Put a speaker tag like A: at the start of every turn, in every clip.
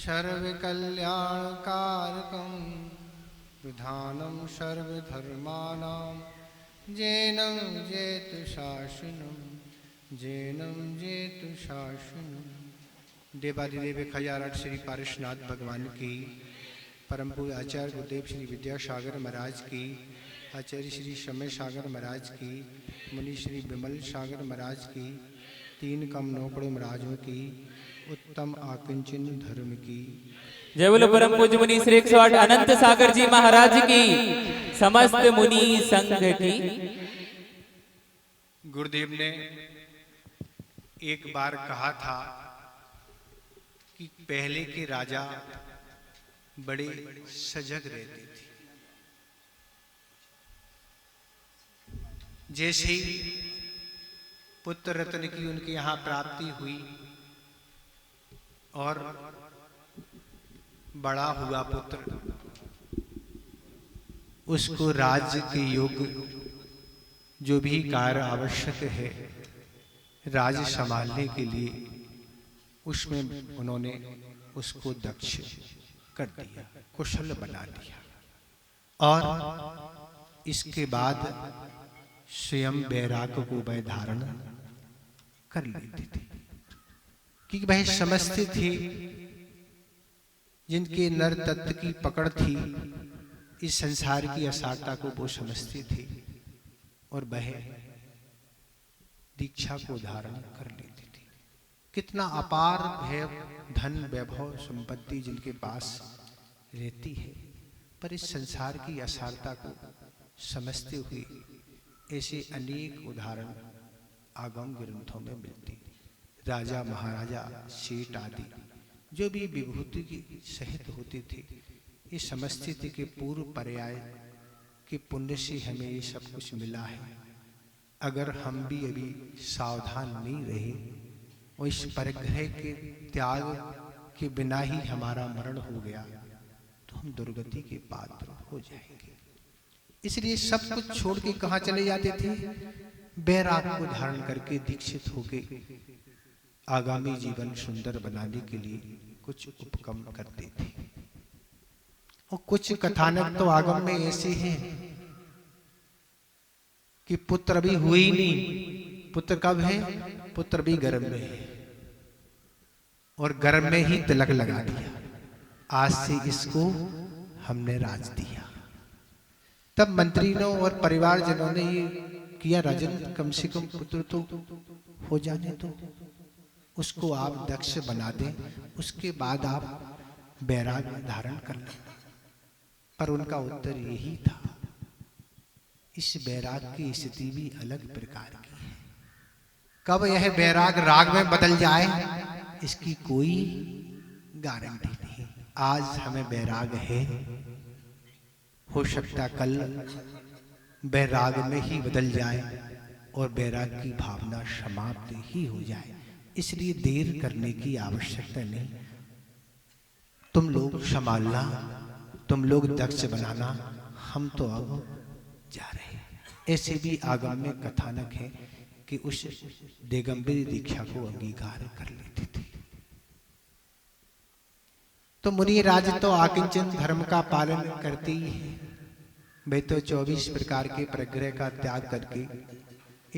A: सर्वकल्याणकारकं विधानं सर्वधर्माणां जैनं जेतु शासनं। देवादिदेव खजारट श्री पारसनाथ भगवान की, परम पूज्य आचार्य गुरुदेव श्री विद्यासागर महाराज की, आचार्य श्री समय सागर महाराज की, मुनि श्री विमल सागर महाराज की, तीन कम नौकड़ों महाराजों की, उत्तम आकिंचन धर्म की।
B: जय बोलो परम पूज्य मुनि श्री 108 अनंत सागर जी महाराज की, समस्त मुनि संघ की।
A: गुरुदेव ने एक बार कहा था कि पहले के राजा बड़े सजग रहते थे। जैसे ही पुत्र रत्न की उनके यहाँ प्राप्ति हुई और बड़ा हुआ पुत्र, उसको राज्य के योग्य जो भी कार्य आवश्यक है राज्य संभालने के लिए, उसमें उन्होंने उसको दक्ष कर दिया, कुशल बना दिया। और इसके बाद स्वयं बैराग को वह धारण कर लेते थे, क्योंकि वह समझते थे जिनके नर तत्व की पकड़ थी, इस संसार की असारता को वो समझते थे और वह दीक्षा को धारण कर लेते थे। कितना अपार है धन वैभव संपत्ति जिनके पास रहती है, पर इस संसार की असारता को समझते हुए ऐसे अनेक उदाहरण आगम ग्रंथों में मिलते। राजा महाराजा सेठ आदि जो भी विभूति के सहित होते थे, ये समझते थे कि पूर्व पर्याय के पुण्य से हमें ये सब कुछ मिला है। अगर हम भी अभी सावधान नहीं रहे और इस परिग्रह के त्याग के बिना ही हमारा मरण हो गया तो हम दुर्गति के पात्र हो जाएंगे। इसलिए सब कुछ छोड़ के कहाँ चले जाते थे? बैराग को धारण करके दीक्षित होके आगामी जीवन सुंदर बनाने के लिए कुछ उपक्रम करते थे। और कुछ कथानक तो आगम में ऐसे हैं कि पुत्र भी हुए ही नहीं। पुत्र कब है? पुत्र भी गर्भ में है और गर्भ में ही तिलक लगा दिया, आज से इसको हमने राज दिया। तब मंत्रियों और परिवारजनों ने ये किया, राजन कम से कम पुत्र तो हो जाने दो, उसको आप दक्ष बना दें, उसके बाद आप बैराग धारण कर लें। पर उनका उत्तर यही था, इस बैराग की स्थिति भी अलग प्रकार की है। कब यह बैराग राग में बदल जाए इसकी कोई गारंटी नहीं। आज हमें बैराग है, हो सकता कल बैराग में ही बदल जाए और बैराग की भावना समाप्त ही हो जाए। इसलिए देर करने की आवश्यकता नहीं। तुम लोग संभालना, तुम लोग दक्ष बनाना, हम तो अब जा रहे हैं। ऐसे भी आगम में कथानक है कि उस दिगंबरी दीक्षा को अंगीकार कर लेते थे। तो मुनि राज तो आकिंचन धर्म का पालन करते ही है। वे तो 24 प्रकार के परिग्रह का त्याग करके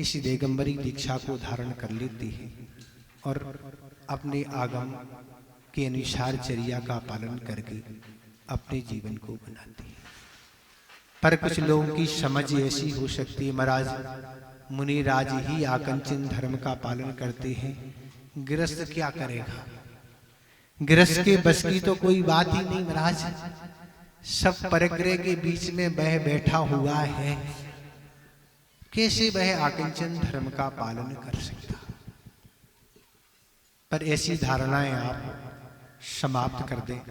A: इस दिगंबरी दीक्षा को धारण कर लेते हैं और अपने आगम के अनुसार चर्या का पालन करके अपने जीवन को बनाते हैं। पर कुछ लोगों की समझ ऐसी हो सकती है, महाराज मुनि राज ही आकिंचन धर्म का पालन करते हैं, गृहस्थ क्या करेगा? गृहस्थ के बस की तो कोई बात ही नहीं महाराज। सब परिग्रह के बीच में वह बैठा हुआ है, कैसे वह आकिंचन धर्म का पालन कर सकता? पर ऐसी धारणाएं आप समाप्त कर दें।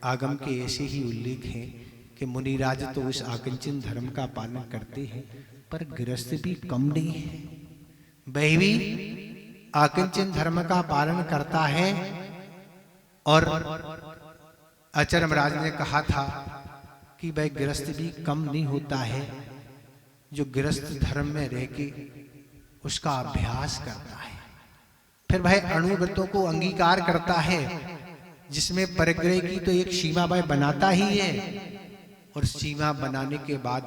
A: आगम के ऐसे ही उल्लेख हैं कि मुनिराज तो उस आकिंचन धर्म का पालन करते हैं, पर गृहस्थ भी कम नहीं है, वह भी आकिंचन धर्म का पालन करता है। और आचार्य महाराज ने कहा था कि वह गृहस्थ भी कम नहीं होता है, जो गृहस्थ धर्म में रह के उसका अभ्यास करता है, फिर वह अणुव्रतों को अंगीकार करता है जिसमें परिग्रह की तो एक सीमा वह बनाता ही है, और सीमा बनाने के बाद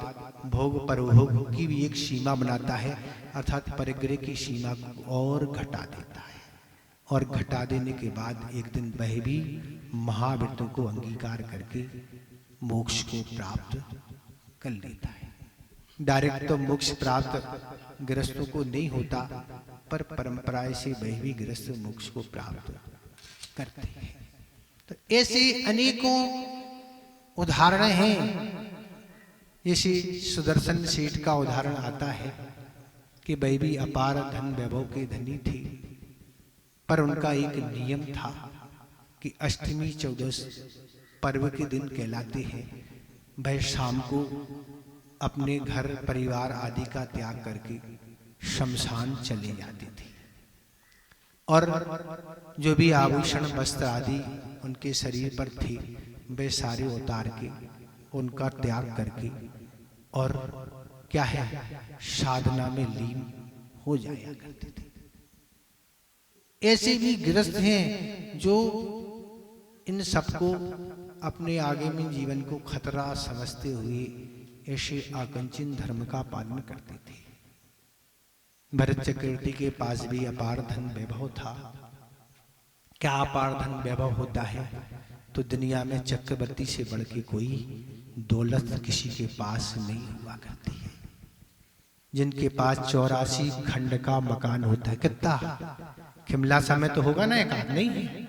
A: भोग परभोग की भी एक सीमा बनाता है, अर्थात परिग्रह की सीमा को और घटा देता है। और घटा देने के बाद एक दिन वह भी महाव्रतों को अंगीकार करके मोक्ष को प्राप्त कर लेता है। डायरेक्ट तो मोक्ष प्राप्त गृहस्थों को नहीं होता, पर परंपराएं से वह भी गृहस्थ मोक्ष को प्राप्त करते हैं। तो ऐसे अनेकों उदाहरण हैं। जैसे सुदर्शन सेठ का उदाहरण आता है कि वह भी अपार धन वैभव के धनी थे, पर उनका एक नियम था कि अष्टमी चौदस पर्व के दिन कहलाते हैं, वह शाम को अपने घर परिवार आदि का त्याग करके शमशान चले जाते थे, और जो भी आभूषण वस्त्र आदि उनके शरीर पर थे वे सारे उतार के उनका त्याग करके और क्या है साधना में लीन हो जाया करते थे। ऐसे भी गृहस्थ हैं जो इन सबको अपने आगे में जीवन को खतरा समझते हुए ऐसे आकंचन धर्म का पालन करते थे। भरत चक्रवर्ती के पास भी अपार धन वैभव था। क्या अपार धन वैभव होता है तो दुनिया में चक्रवर्ती से बढ़ के कोई दौलत किसी के पास नहीं हुआ करती है। जिनके पास 84 खंड का मकान होता है, कितना खिमलासा में तो होगा ना, एक आध नहीं है।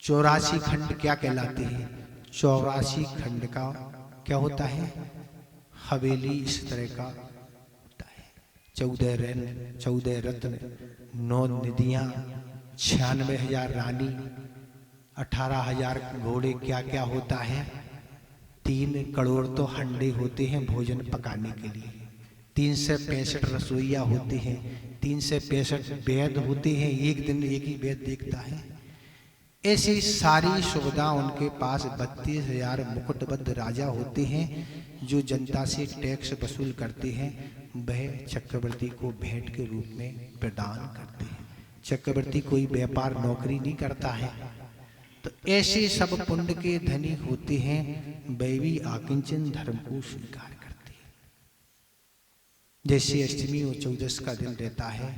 A: 84 खंड क्या कहलाते हैं? 84 खंड का क्या होता है? हवेली इस तरह का होता है। 14 रैन, 14 रत्न, 9 निधियां, 96,000 रानी, 18,000 घोड़े, क्या क्या होता है? 3 करोड़ तो हंडे होते हैं भोजन पकाने के लिए, 365 रसोइया होते हैं, 365 वैद होते हैं, एक दिन एक ही वैद देखता है। ऐसी सारी सुविधा उनके पास 32,000 मुकुटबद्ध राजा होते हैं जो जनता से टैक्स वसूल करते हैं, वह चक्रवर्ती को भेंट के रूप में प्रदान करते हैं। चक्रवर्ती कोई व्यापार नौकरी नहीं करता है। तो ऐसे सब पुण्य के धनी होते हैं, वह भी आकिंचन धर्म को स्वीकार करते हैं। जैसे अष्टमी और चौदस का दिन रहता है,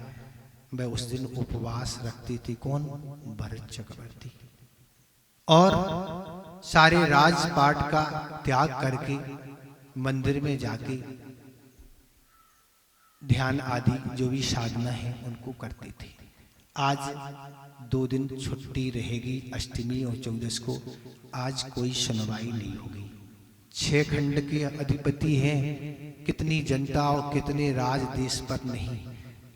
A: वह उस दिन उपवास रखती थी। कौन? भरत चक्रवर्ती। और सारे राजपाट का त्याग करके मंदिर में जाके ध्यान आदि जो भी साधना है उनको करते थे। आज 2 दिन छुट्टी रहेगी, अष्टमी और चौदस को। आज कोई सुनवाई नहीं होगी। 6 खंड के अधिपति हैं, कितनी जनता और कितने राज देश पर नहीं।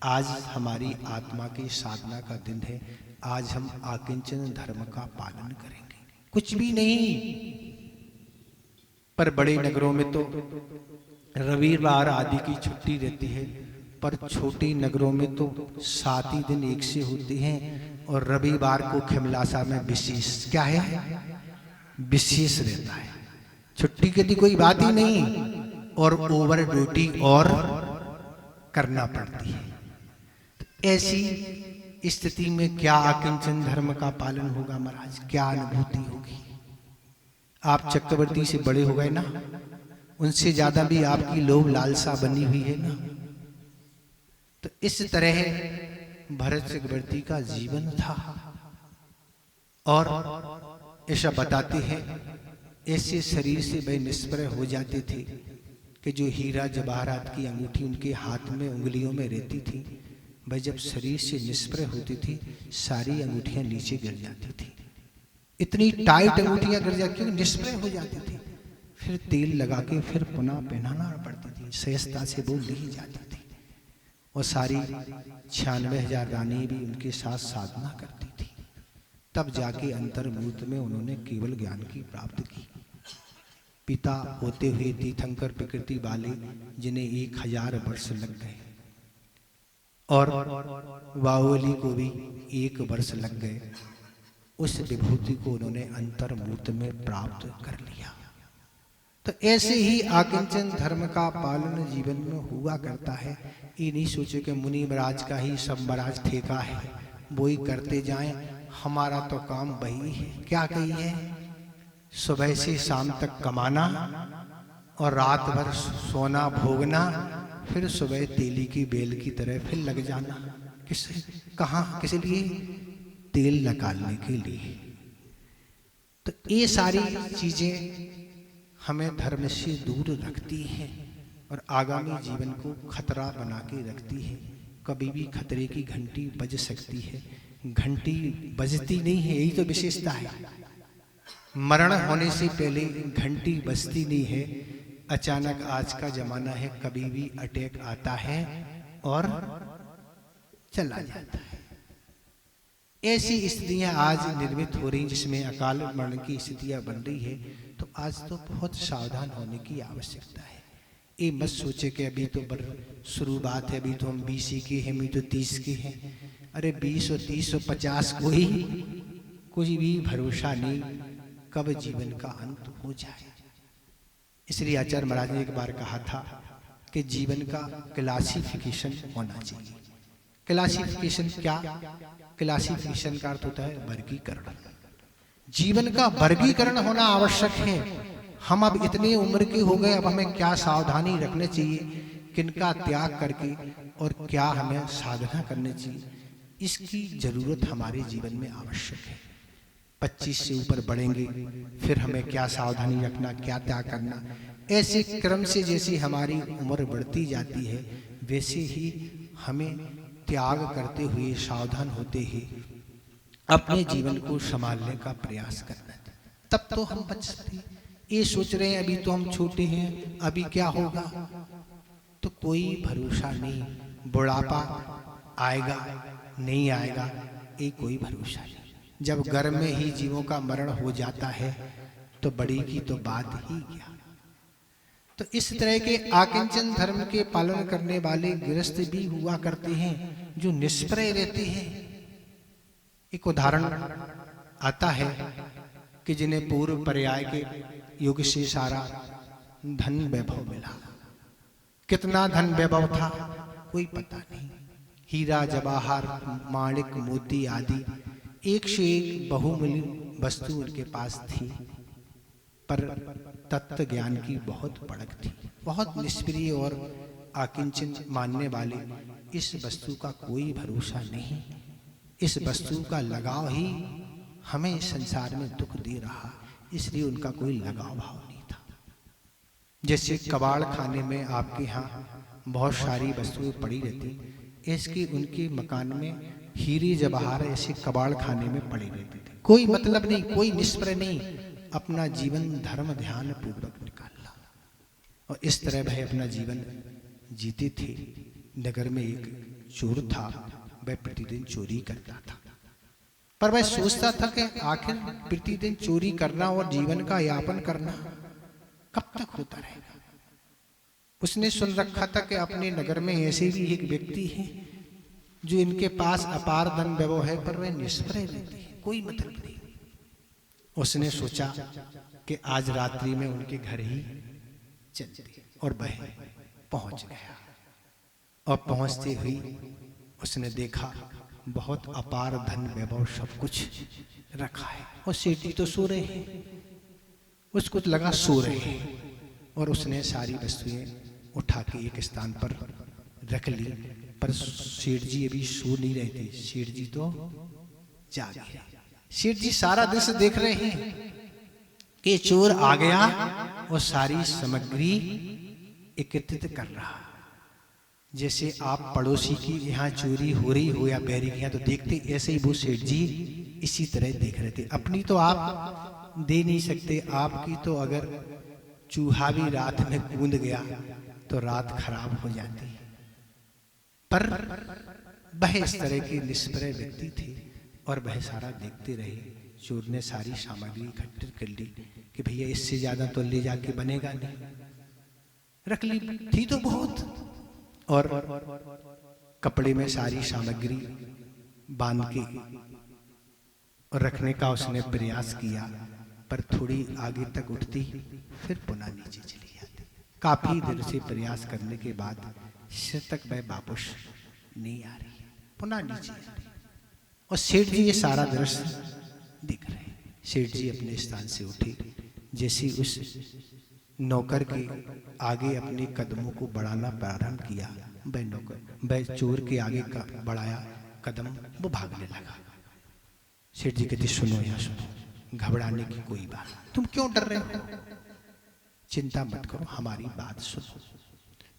A: आज हमारी आत्मा की साधना का दिन है। आज हम आकिंचन धर्म का पालन करेंगे, कुछ भी नहीं। पर बड़े नगरों में तो रविवार आदि की छुट्टी रहती है, पर छोटे नगरों में तो 7 ही दिन एक से होते हैं, और रविवार को खिमलासा में विशेष क्या है? विशेष रहता है। छुट्टी के लिए कोई बात ही नहीं, और ओवर ड्यूटी और करना पड़ती है। ऐसी स्थिति में क्या आकिंचन धर्म का पालन होगा महाराज? क्या अनुभूति होगी? आप चक्रवर्ती से बड़े हो गए ना, उनसे ज्यादा भी आपकी लोभ लालसा बनी हुई है ना। तो इस तरह भरत चक्रवर्ती का जीवन था। और ऐसा बताते हैं, ऐसे शरीर से वे निष्प्रह हो जाते थे कि जो हीरा जवाहरात की अंगूठी उनके हाथ में उंगलियों में रहती थी, वह जब शरीर से निष्प्रह होती थी, सारी अंगूठियां नीचे गिर जाती थी। इतनी टाइट अंगूठियां गिर जाती, क्योंकि निष्प्रह हो जाती थी। फिर तेल लगा के फिर पुनः पहनाना पड़ती थी, सहजता से वो ली जाती थी। और सारी 96,000 रानी भी उनके साथ साधना करती थी। तब जाके अंतर्मूर्त में उन्होंने केवल ज्ञान की प्राप्ति की। पिता होते हुए तीर्थंकर प्रकृति वाले, जिन्हें 1000 वर्ष लग गए, और बाहुबली को भी 1 वर्ष लग गए, उस विभूति को उन्होंने अंतर्मूर्त में प्राप्त कर लिया। तो ऐसे ही आकिंचन धर्म का पालन जीवन में हुआ करता है। ये नहीं सोचे कि मुनि महाराज का ही सब महाराज ठेका है, वो ही करते जाएं, हमारा तो काम वही है। क्या कही है? सुबह से शाम तक कमाना और रात भर सोना भोगना, फिर सुबह तेली की बेल की तरह फिर लग जाना। किस कहाँ किस लिए? तेल निकालने के लिए। तो ये सारी चीजें हमें धर्म से दूर रखती हैं और आगामी जीवन को खतरा बना के रखती है। कभी भी खतरे की घंटी बज सकती है, घंटी बजती नहीं है, यही तो विशेषता है। मरण होने से पहले घंटी बजती नहीं है। अचानक आज का जमाना है, कभी भी अटैक आता है और चला जाता है। ऐसी स्थितियां आज निर्मित हो रही जिसमें अकाल मरण की स्थितियां बन रही है। तो आज तो बहुत सावधान होने की आवश्यकता है। ये मत सोचे कि अभी तो शुरुआत है, अभी तो हम 20 के हैं, अभी तो 30 के हैं। अरे 20 और 30 और 50 कोई भी भरोसा नहीं कब जीवन का अंत हो जाए। इसलिए आचार्य महाराज ने एक बार कहा था कि जीवन का क्लासिफिकेशन होना चाहिए। क्लासिफिकेशन क्या? क्लासिफिकेशन का अर्थ होता है वर्गीकरण। जीवन का वर्गीकरण होना आवश्यक है। हम अब इतनी उम्र के हो गए, अब हमें क्या सावधानी रखनी चाहिए, किनका त्याग करके और क्या हमें साधना करनी चाहिए, इसकी जरूरत हमारे जीवन में आवश्यक है। 25 से ऊपर बढ़ेंगे, फिर हमें क्या सावधानी रखना, क्या त्याग करना। ऐसे क्रम से जैसे हमारी उम्र बढ़ती जाती है, वैसे ही हमें त्याग करते हुए, सावधान होते ही अपने जीवन को संभालने का प्रयास करना है। तब तो हम बच सकते हैं। ये सोच रहे हैं अभी तो हम छोटे हैं, अभी क्या होगा, तो कोई भरोसा नहीं। बुढ़ापा आएगा नहीं आएगा, ये कोई भरोसा नहीं। जब गर्भ में ही जीवों का मरण हो जाता है तो बड़ी की तो बात ही क्या। तो इस तरह के आकिंचन धर्म के पालन करने वाले गृहस्थ भी हुआ करते हैं जो निष्प्रय रहते हैं। एक उदाहरण आता है कि जिन्हें पूर्व पर्याय के युग से सारा धन वैभव मिला। कितना धन वैभव था कोई पता नहीं। हीरा जवाहर माणिक मोती आदि एक से एक बहुमूल्य वस्तु उनके पास थी, पर तत्व ज्ञान की बहुत पड़क थी। बहुत निष्प्रिय और आकिंचन मानने वाले इस वस्तु का कोई भरोसा नहीं। इस वस्तु का लगाव ही हमें संसार में दुख दे रहा, इसलिए उनका कोई लगाव भाव नहीं था। जैसे कबाड़ खाने में आपके यहाँ बहुत सारी वस्तुएं पड़ी रहती, इसके उनके मकान में हीरे जवाहर ऐसे कबाड़ खाने में पड़े रहते थे। कोई मतलब नहीं, कोई निष्प्रय नहीं, अपना जीवन धर्म ध्यान पूर्वक निकालना। और इस तरह वह अपना जीवन जीते थे। नगर में एक चोर था, वह प्रतिदिन चोरी करता था, पर वह सोचता था कि आखिर प्रतिदिन चोरी करना और जीवन का यापन करना कब तक होता रहेगा। उसने सुन रखा था कि अपने नगर में ऐसे भी एक व्यक्ति है जो इनके पास अपार धन वैभव है, पर वह निष्प्रय रहते हैं, कोई मतलब नहीं। उसने सोचा कि आज रात्रि में उनके घर ही चलते, और वह पहुंच गया। और पहुंचते हुई उसने देखा बहुत अपार धन वैभव सब कुछ रखा है, और सेठ जी तो सो रहे हैं। उसको लगा सो रहे हैं, और उसने सारी वस्तुएं उठा के एक स्थान पर रख ली। पर सेठ जी अभी सो नहीं रहे थे, सेठ जी तो जाग गए। सेठ जी सारा दृश्य देख रहे हैं कि चोर आ गया और सारी सामग्री एकत्रित कर रहा। जैसे आप पड़ोसी की यहाँ चोरी हो रही हो या बैरी की यहाँ तो देखते, ऐसे ही वो सेठ जी इसी तरह देख रहे थे। अपनी तो आप दे नहीं सकते, आपकी तो अगर चूहा भी रात में कूद गया तो रात खराब हो जाती। पर वह इस तरह के निष्प्रय व्यक्ति थे और वह सारा देखते रहे। चोर ने सारी सामग्री इकट्ठी कर ली कि भैया इससे ज्यादा तो ले जाके बनेगा नहीं, रख ली थी तो बहुत। और कपड़े में सारी सामग्री बांध के और रखने का उसने प्रयास किया, पर थोड़ी आगे तक उठती फिर पुनः नीचे चली जाती। काफी देर से प्रयास करने के बाद सिर तक वह वापस नहीं आ रही, पुनः नीचे आ रही। और सेठ जी ये सारा दृश्य दिख रहे हैं। सेठ जी अपने स्थान से उठे, जैसे उस नौकर के आगे अपने कदमों को बढ़ाना प्रारंभ किया, वह चोर के आगे का बढ़ाया कदम, वो भागने लगा। सेठ जी कहते सुनो या सुनो, घबराने की कोई बात, तुम क्यों डर रहे हो, चिंता मत करो, हमारी बात सुनो।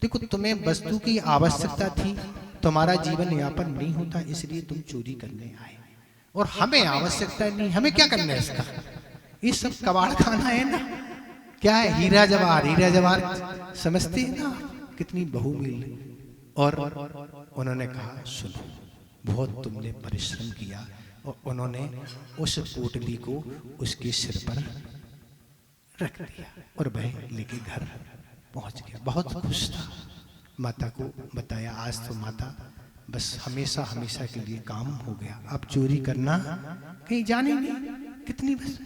A: देखो तुम्हें वस्तु की आवश्यकता थी, तुम्हारा जीवन यापन नहीं होता, इसलिए तुम चोरी करने आए, और हमें आवश्यकता नहीं, हमें क्या करना है इसका, ये सब कबाड़ खाना है ना, क्या है हीरा जवाहर, हीरा जवाहर समझते हैं ना, कितनी बहुमूल्य। और उन्होंने कहा सुनो, बहुत तुमने परिश्रम किया, और उन्होंने उस पोटली को उसके सिर पर रख दिया और वह लेके घर पहुंच गया। बहुत खुश था। माता को बताया आज तो माता बस हमेशा हमेशा के लिए काम हो गया, अब चोरी करना कहीं जाने नहीं, कितनी बस।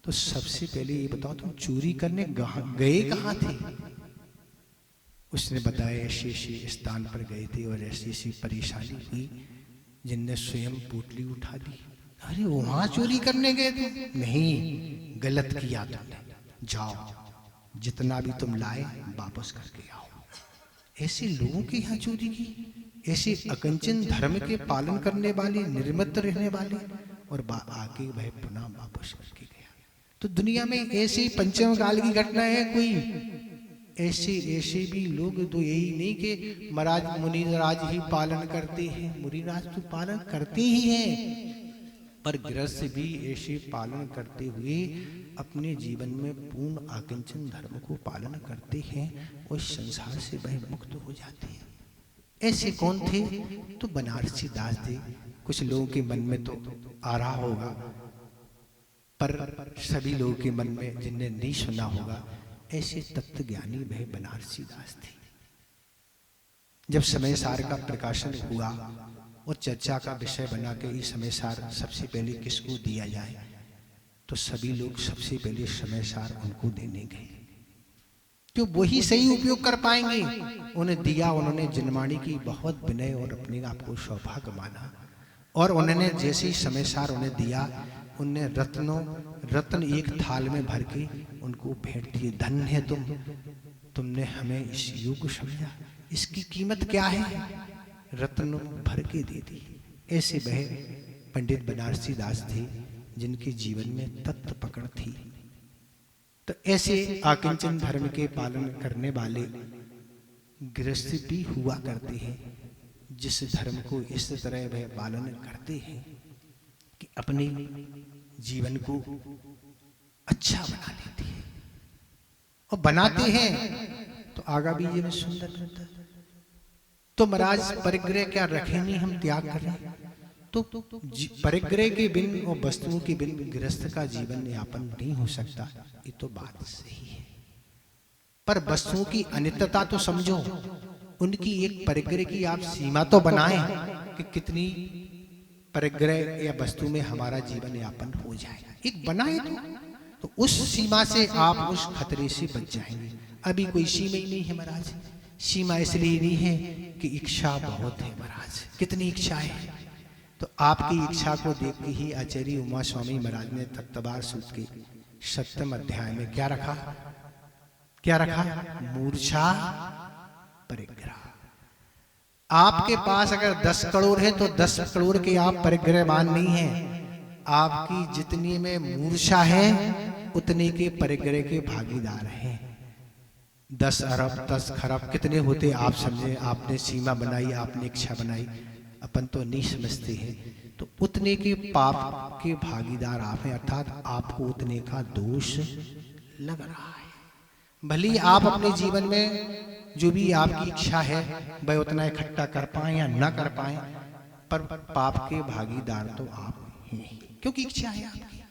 A: तो सबसे पहले ये बताओ तुम चोरी करने गए कहाँ थे। उसने बताया ऐसे ऐसे स्थान पर गए थे और ऐसी ऐसी परेशानी हुई, जिनने स्वयं पोटली उठा दी। अरे वहां चोरी करने गए थे? नहीं, गलत किया तुमने, जाओ जितना भी तुम लाए वापस करके आओ। ऐसे लोगों के यहाँ चोरी की, ऐसे अकंचन धर्म के पालन करने वाले, निर्मत रहने वाले, और आके वह पुनः वापस करके गया। तो दुनिया में ऐसी पंचम काल की घटना है कोई, ऐसे ऐसे भी लोग, तो यही नहीं कि महाराज मुनिराज ही पालन करते हैं, मुनिराज तो पालन करते ही हैं, पर गृहस्थ भी ऐसे पालन करते हुए अपने जीवन में पूर्ण आकिंचन धर्म को पालन करते हैं और संसार से वह मुक्त हो जाते हैं। ऐसे कौन थे? तो बनारसी दास थे। कुछ लोगों के मन में तो आ रहा होगा, पर सभी लोगों के मन में जिनने नहीं सुना होगा, ऐसे तत्व ज्ञानी वह बनारसी दास थे। जब समय सार का प्रकाशन हुआ और चर्चा का विषय बना के ये समय सार सबसे पहले किसको दिया जाए, तो सभी लोग सबसे पहले समय सार उनको देने गए, क्यों वही सही उपयोग कर पाएंगे। उन्हें दिया, उन्होंने जनवाणी की, बहुत विनय और अपने आप को सौभाग्य माना, और उन्होंने जैसे ही समय सार उन्हें दिया, उनने रत्न एक थाल में भर के उनको भेंट दिए। धन्य है तुमने हमें इस योग्य समझा, इसकी कीमत क्या है, रत्न भर के दे दी। ऐसे वह पंडित बनारसी दास थे जिनके जीवन में तत्व पकड़ थी। तो ऐसे आकिंचन धर्म के पालन करने वाले गृहस्थ भी हुआ करते हैं, जिस धर्म को इस तरह वह पालन करते हैं कि अपने जीवन को अच्छा बना लेते हैं, और बनाते हैं तो आगा भी जीवन सुंदर बनता है। तो महाराज परिग्रह क्या रखे नहीं, हम त्याग करें, तो परिग्रह के बिन और वस्तुओं के बिन गृहस्थ का जीवन यापन नहीं हो सकता, ये तो बात सही है। पर वस्तुओं की अनित्यता तो समझो, उनकी एक परिग्रह की आप सीमा तो बनाएं कि कितनी परिग्रह या वस्तु में हमारा जीवन यापन हो जाए, एक बनाए तो उस सीमा से आप उस खतरे से बच जाएंगे। अभी कोई सीमा ही नहीं है महाराज। सीमा इसलिए नहीं है कि इच्छा बहुत है महाराज, कितनी इच्छा है। तो आपकी इच्छा को देख के ही आचार्य उमा स्वामी महाराज ने तत्वबार सूत्र के 7वें अध्याय में क्या रखा, मूर्छा परिग्रह। आपके पास अगर 10 करोड़ है तो 10 करोड़ के आप परिग्रहवान नहीं हैं, आपकी जितनी में मूर्छा है उतने के परिग्रह के भागीदार हैं। 10 अरब 10 खरब कितने होते आप समझे, आपने सीमा बनाई, आपने इच्छा बनाई, अपन तो नहीं समझते हैं। तो उतने के पाप के भागीदार आप हैं, अर्थात आपको उतने का दोष लग रहा है। भले आप अपने जीवन में जो भी आपकी इच्छा है वह उतना इकट्ठा कर पाए या ना कर पाए, पर पाप के भागीदार तो आप हैं, क्योंकि इच्छा है आपकी।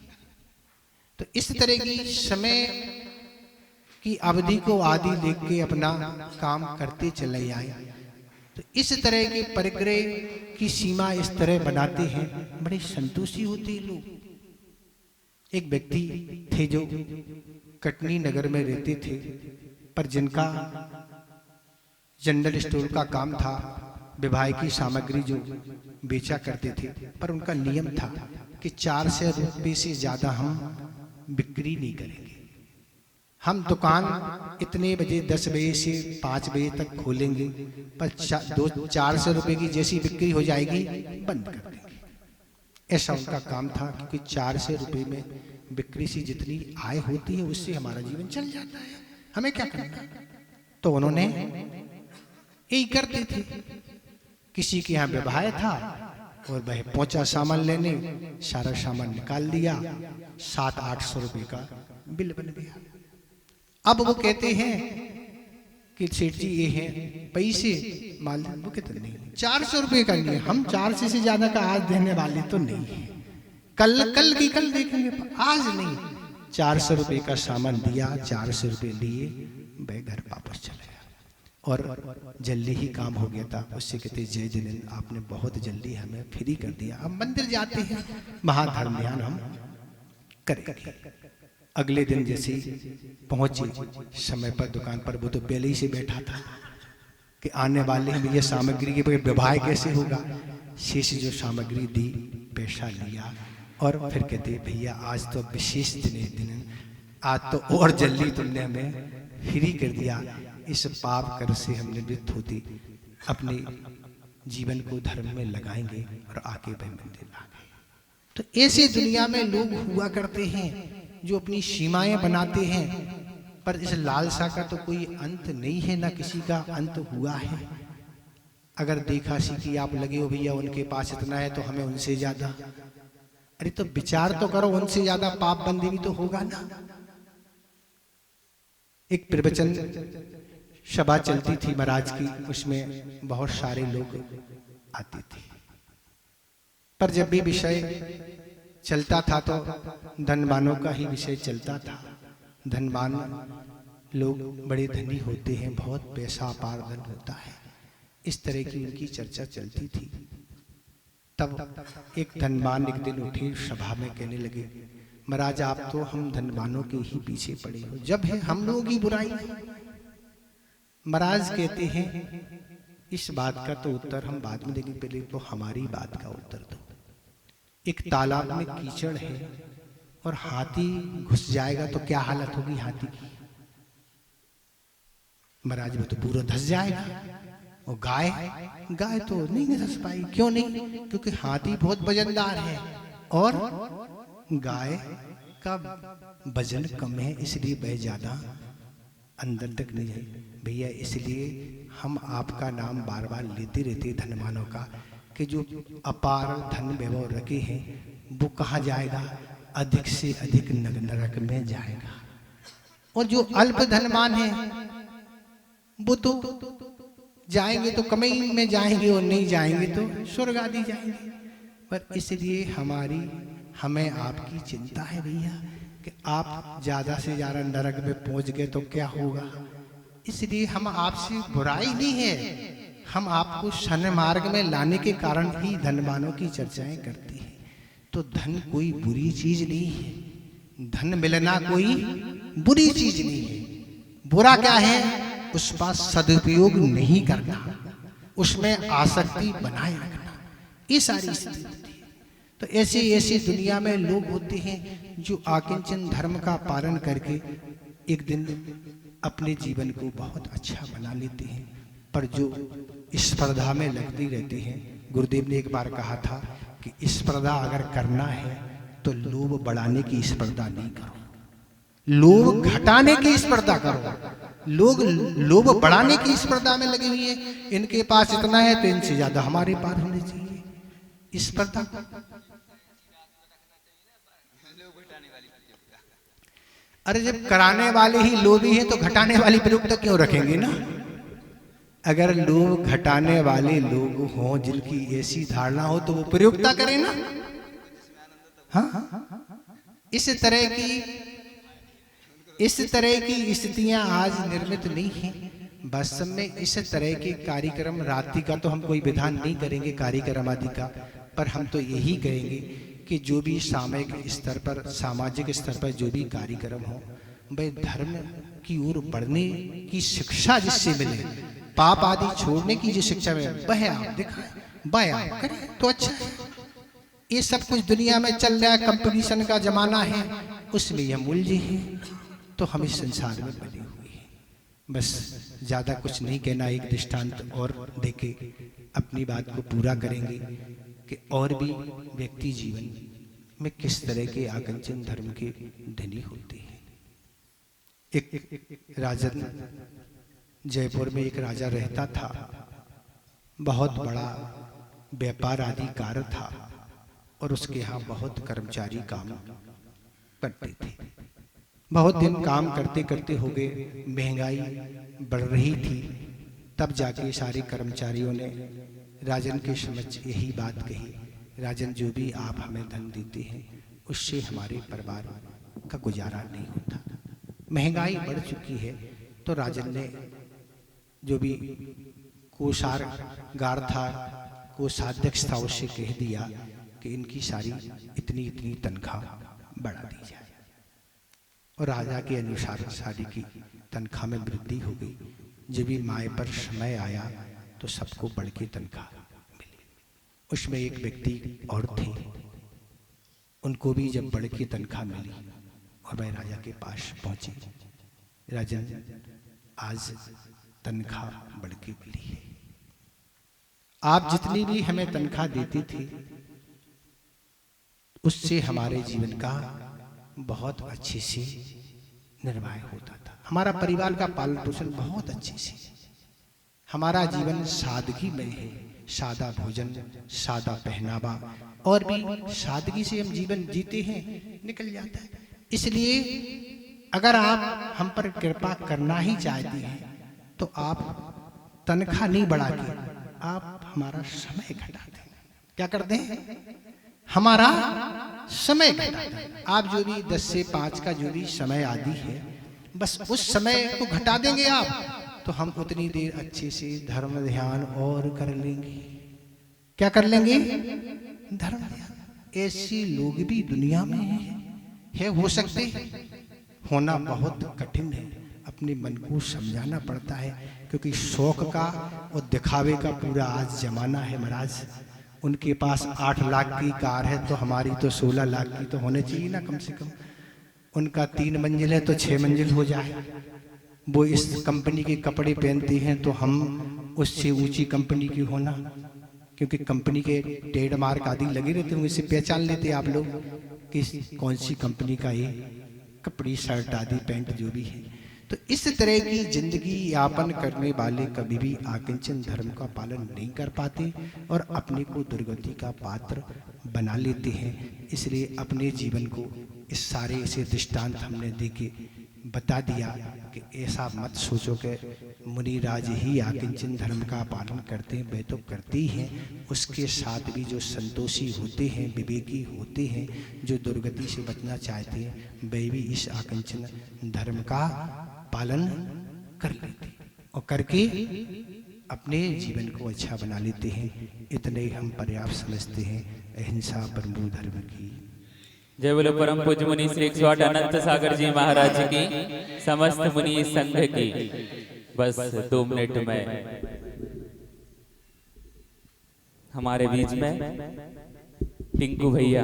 A: तो इस तरह की समय की अवधि को आदि देख के अपना काम करते चले आए। तो इस तरह के परिग्रह की सीमा इस तरह बनाते हैं, बड़े संतोषी होते हैं लोग। एक व्यक्ति थे जो कटनी नगर में रहते थे, पर जिनका जनरल स्टोर का काम था, विवाह की सामग्री जो बेचा करते थे, पर उनका नियम था कि 400 रुपये से ज्यादा हम बिक्री नहीं करेंगे। हम दुकान इतने बजे 10 बजे से 5 बजे तक खोलेंगे, पर 400 रुपये की जैसी बिक्री हो जाएगी बंद कर देंगे। ऐसा उनका काम था, क्योंकि 400 रुपये में बिक्री से जितनी आय होती है उससे हमारा जीवन चल जाता है, हमें क्या करना। तो उन्होंने यही करते थे। किसी के यहाँ विवाह था और वह पहुंचा सामान लेने, सारा सामान निकाल दिया, 700-800 रुपये का बिल बन गया। अब वो कहते हैं कि सेठ जी ये हैं पैसे, मान लो वो कहते नहीं 400 रुपये का नहीं है, हम 400 से ज्यादा का आज देने वाले तो नहीं है, कल की कल देखेंगे, आज नहीं। 400 रुपये का सामान दिया, 400 रुपये लिए, वह घर वापस चले गया और जल्दी ही काम हो गया था। उससे कहते जय जिनेंद्र, आपने बहुत जल्दी हमें फ्री कर दिया, अब मंदिर जाते हैं, महाधर्म ध्यान हम करेंगे। अगले दिन जैसे पहुंचे समय पर दुकान पर, वो तो पहले ही से बैठा था कि आने वाले हैं भैया सामग्री के बगैर विवाह कैसे होगा। शेष जो सामग्री दी, पैसा लिया और फिर कहते भैया आज तो विशेष दिन, आज तो और जल्दी तुमने हमें फ्री कर दिया, इस पाप कर से हमने निवृत्त होती अपने जीवन को धर्म में लगाएंगे और आके वह मंदिर आ गए। तो ऐसे दुनिया में लोग हुआ करते हैं जो अपनी सीमाएं बनाते हैं, पर इस लालसा का तो कोई अंत नहीं है, ना किसी का अंत हुआ है। अगर देखा सीखी आप लगे हो भैया उनके पास इतना है तो हमें उनसे ज्यादा, अरे तो विचार तो करो, उनसे ज्यादा पाप बंदी भी तो होगा ना। एक प्रवचन सभा चलती थी महाराज की, उसमें बहुत सारे लोग आते थे, पर जब भी विषय चलता था तो धनवानों का ही विषय चलता था। धनवान लोग बड़े धनी होते हैं, बहुत पैसा अपार धन होता है, इस तरह की उनकी चर्चा चलती थी। तब एक धनवान एक दिन उठे सभा में कहने लगे, महाराज आप तो हम धनवानों के ही पीछे पड़े हो, जब है हम लोगों की बुराई। महाराज कहते हैं इस बात का तो उत्तर हम बाद में देंगे, पहले तो हमारी बात का उत्तर दो। एक तालाब में कीचड़ है और हाथी घुस जाएगा तो क्या हालत होगी हाथी की। महाराज वो तो पूरा धस जाएगा। और गाय तो नहीं धस पाई, क्यों नहीं? क्योंकि हाथी बहुत वजनदार है और गाय का वजन कम है, इसलिए वह ज्यादा अंदर तक नहीं जाए। भैया इसलिए हम आपका नाम बार बार लेते रहते धनवानों का, कि जो अपार धन वैभव रखे हैं वो कहाँ जाएगा? अधिक से अधिक नरक में जाएगा। और जो अल्प धनवान है वो तो जाएंगे तो कमाई में जाएंगे और नहीं जाएंगे तो स्वर्ग आदि जाएंगे। पर इसलिए हमें आपकी चिंता है भैया कि आप ज्यादा से ज्यादा नरक में पहुंच गए तो क्या होगा। इसलिए हम आपसे बुराई नहीं है, हम आपको सन्मार्ग में लाने के कारण ही धनवानों की चर्चाएं करते हैं। तो धन कोई बुरी चीज नहीं है, धन मिलना कोई बुरी चीज नहीं है। बुरा क्या है? उस पर सदुपयोग नहीं करना, उसमें आसक्ति बनाए रखना, ये सारी स्थिति होती है। तो ऐसे दुनिया में लोग होते हैं जो आकिंचन धर्म का पालन करके एक दिन अपने जीवन को बहुत अच्छा बना लेते हैं, पर जो स्पर्धा में लगती रहती हैं। गुरुदेव ने एक बार कहा था कि स्पर्धा अगर करना है तो लोभ बढ़ाने की स्पर्धा नहीं करो, लोभ घटाने की स्पर्धा करो। लोग लोभ बढ़ाने की स्पर्धा में लगे हुए हैं, इनके पास इतना है तो इनसे ज्यादा हमारे पास होने चाहिए, स्पर्धा। अरे जब कराने वाले ही लोभी हैं तो घटाने वाली प्रयुक्ता क्यों रखेंगे ना। अगर लोग घटाने वाले लोग हों जिनकी ऐसी धारणा हो तो वो प्रयुक्ता करें ना। हाँ, इस तरह की स्थितियां आज निर्मित नहीं हैं। वास्तव में इस तरह के कार्यक्रम, रात्रि का तो हम कोई विधान नहीं करेंगे कार्यक्रम आदि का, पर हम तो यही कहेंगे कि जो भी सामयिक स्तर पर, सामाजिक स्तर पर जो भी कार्यक्रम हो, वह धर्म की ओर बढ़ने की शिक्षा जिससे मिले, पाप आदि छोड़ने की जो शिक्षा है वह आप दिखाएं, वह आप करें तो अच्छा है। ये सब कुछ दुनिया में चल रहा है, कंपटीशन का जमाना है, उसमें यह मूल्य है। तो हम इस संसार में बने हुए हैं। बस ज्यादा कुछ नहीं कहना, एक दृष्टांत और देके अपनी बात को पूरा करेंगे कि और भी व्यक्ति जीवन में किस तरह के आकंचन धर्म के धनी होते हैं। एक राजन जयपुर में एक राजा रहता था, बहुत बड़ा व्यापार आदि कार्य था और उसके यहाँ बहुत कर्मचारी काम करते थे। बहुत दिन काम करते करते हो गए, महंगाई बढ़ रही थी, तब जाके सारे कर्मचारियों ने राजन के समक्ष यही बात कही, राजन जो भी आप हमें धन देते हैं उससे हमारे परिवार का गुजारा नहीं होता, महंगाई बढ़ चुकी है। तो राजन ने जो भी कोषागार था, कोषाध्यक्ष था, उससे कह दिया कि इनकी सारी इतनी इतनी तनख्वाह बढ़ा दी जाए। और राजा के अनुसार सारी की तनख्वाह में वृद्धि हो गई। जब भी माए पर समय आया तो सबको बढ़ के तनख्वाह मिली। उसमें एक व्यक्ति और थे, उनको भी जब बढ़ के तनख्वाह मिली और वह राजा के पास पहुंचे, राजन आज तनख्वाह बढ़ के मिली है, आप जितनी भी हमें तनख्वाह देते थे उससे हमारे जीवन का बहुत अच्छे से निर्वाह होता था, हमारा परिवार का पालन पोषण बहुत अच्छे से, हमारा जीवन सादगी में है, सादा भोजन, सादा पहनावा और भी सादगी से हम जीवन जीते हैं, निकल जाता है। इसलिए अगर आप हम पर कृपा करना ही चाहती हैं तो आप तनख्वाह नहीं बढ़ा के आप हमारा समय घटा दें। क्या कर दें? हमारा समय घटा दें। आप जो भी 10 से 5 का जो भी समय आदि है, बस उस समय को घटा देंगे आप, तो हम उतनी देर अच्छे से धर्म ध्यान और कर लेंगे। क्या कर लेंगे? धर्म ध्यान। ऐसे लोग भी दुनिया में है, हो सकते हैं, होना बहुत कठिन है। अपने मन को समझाना पड़ता है, क्योंकि शौक का और दिखावे का पूरा आज जमाना है महाराज। उनके पास 8 लाख की कार है तो हमारी तो 16 लाख की तो होने चाहिए ना कम से कम। उनका 3 मंजिल है तो 6 मंजिल हो जाए। वो इस कंपनी के कपड़े पहनते हैं तो हम उससे ऊंची कंपनी की होना, क्योंकि कंपनी के ट्रेडमार्क आदि लगे रहते होंगे, इससे पहचान लेते आप लोग कि कौन सी कंपनी का ये कपड़ी, शर्ट आदि, पैंट जो भी है। तो इस तरह की जिंदगी यापन करने वाले कभी भी आकिंचन धर्म का पालन नहीं कर पाते और अपने को दुर्गति का पात्र बना लेते हैं। इसलिए अपने जीवन को इस सारे ऐसे दृष्टांत हमने देके बता दिया कि ऐसा मत सोचो कि मुनिराज ही आकिंचन धर्म का पालन करते हैं, वे तो करते ही हैं। उसके साथ भी जो संतोषी होते हैं, विवेकी होते हैं, जो दुर्गति से बचना चाहते हैं, वे भी इस आकिंचन धर्म का पालन कर लेते और करके अपने जीवन को अच्छा बना लेते हैं। इतने हम पर्याप्त समझते हैं। अहिंसा परमो धर्म की
B: जय बोलो। परम पूज्य मुनि श्री 108 अनंत सागर जी महाराज की, समस्त मुनि संघ की। बस 2 मिनट में हमारे बीच में टिंकू भैया